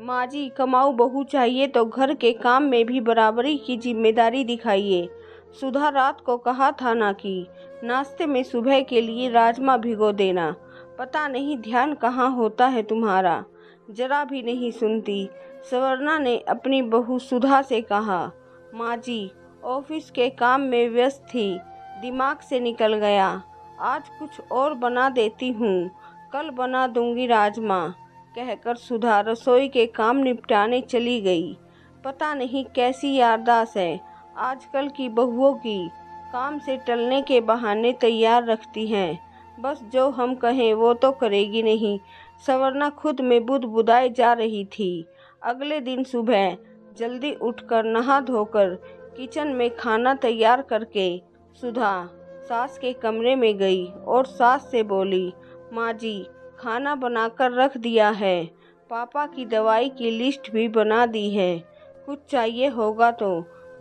माँ जी, कमाऊ बहू चाहिए तो घर के काम में भी बराबरी की जिम्मेदारी दिखाइए। सुधा रात को कहा था ना कि नाश्ते में सुबह के लिए राजमा भिगो देना। पता नहीं ध्यान कहाँ होता है तुम्हारा, जरा भी नहीं सुनती। सवर्णा ने अपनी बहू सुधा से कहा। माँ जी, ऑफिस के काम में व्यस्त थी, दिमाग से निकल गया। आज कुछ और बना देती हूँ, कल बना दूंगी राजमा, कहकर सुधा रसोई के काम निपटाने चली गई। पता नहीं कैसी याददाश्त है आजकल की बहुओं की, काम से टलने के बहाने तैयार रखती हैं। बस जो हम कहें वो तो करेगी नहीं। सवर्णा खुद में बुदबुदाए जा रही थी। अगले दिन सुबह जल्दी उठकर नहा धोकर किचन में खाना तैयार करके सुधा सास के कमरे में गई और सास से बोली, माँ जी, खाना बनाकर रख दिया है, पापा की दवाई की लिस्ट भी बना दी है। कुछ चाहिए होगा तो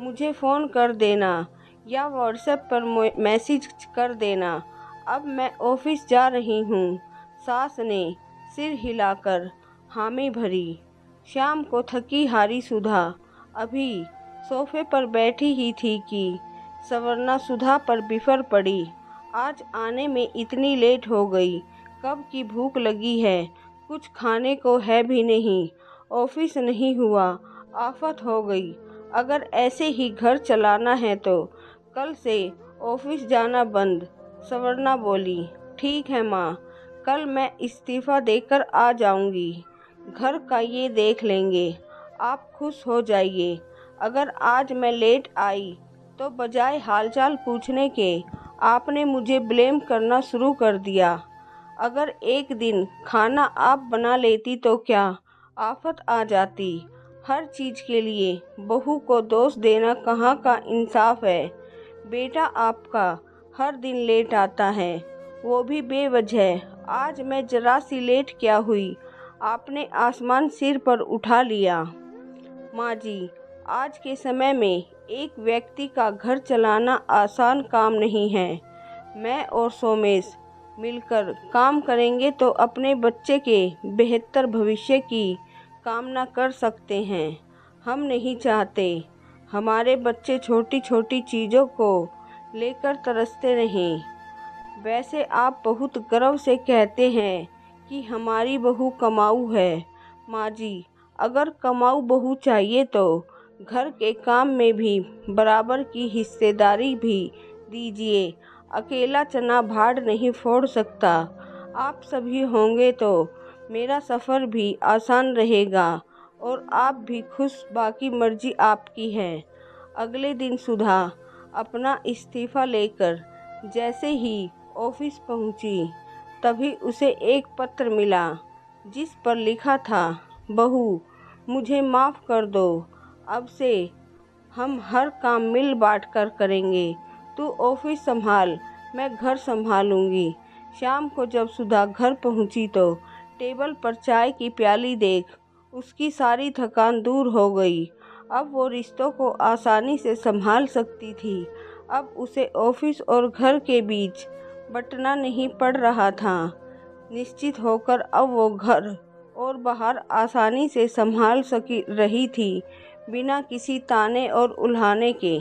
मुझे फ़ोन कर देना या व्हाट्सएप पर मैसेज कर देना। अब मैं ऑफिस जा रही हूँ। सास ने सिर हिलाकर हामी भरी। शाम को थकी हारी सुधा अभी सोफे पर बैठी ही थी कि सवर्णा सुधा पर बिफर पड़ी। आज आने में इतनी लेट हो गई, कब की भूख लगी है, कुछ खाने को है भी नहीं। ऑफिस नहीं हुआ, आफत हो गई। अगर ऐसे ही घर चलाना है तो कल से ऑफिस जाना बंद। सवर्णा बोली, ठीक है माँ, कल मैं इस्तीफ़ा देकर आ जाऊंगी। घर का ये देख लेंगे, आप खुश हो जाइए। अगर आज मैं लेट आई तो बजाय हालचाल पूछने के आपने मुझे ब्लेम करना शुरू कर दिया। अगर एक दिन खाना आप बना लेती तो क्या आफत आ जाती। हर चीज़ के लिए बहू को दोष देना कहाँ का इंसाफ है। बेटा आपका हर दिन लेट आता है, वो भी बेवजह। आज मैं जरा सी लेट क्या हुई, आपने आसमान सिर पर उठा लिया। माँ जी, आज के समय में एक व्यक्ति का घर चलाना आसान काम नहीं है। मैं और सोमेश मिलकर काम करेंगे तो अपने बच्चे के बेहतर भविष्य की कामना कर सकते हैं। हम नहीं चाहते हमारे बच्चे छोटी छोटी चीज़ों को लेकर तरसते रहें। वैसे आप बहुत गर्व से कहते हैं कि हमारी बहू कमाऊ है। माँ जी, अगर कमाऊ बहू चाहिए तो घर के काम में भी बराबर की हिस्सेदारी भी दीजिए। अकेला चना भाड़ नहीं फोड़ सकता। आप सभी होंगे तो मेरा सफ़र भी आसान रहेगा और आप भी खुश, बाकी मर्जी आपकी है। अगले दिन सुधा अपना इस्तीफ़ा लेकर जैसे ही ऑफिस पहुंची, तभी उसे एक पत्र मिला जिस पर लिखा था, बहू, मुझे माफ़ कर दो, अब से हम हर काम मिल बांट कर करेंगे। तू ऑफिस संभाल, मैं घर संभालूंगी। शाम को जब सुधा घर पहुंची तो टेबल पर चाय की प्याली देख उसकी सारी थकान दूर हो गई। अब वो रिश्तों को आसानी से संभाल सकती थी। अब उसे ऑफिस और घर के बीच बंटना नहीं पड़ रहा था। निश्चित होकर अब वो घर और बाहर आसानी से संभाल रही थी, बिना किसी ताने और उल्हाने के।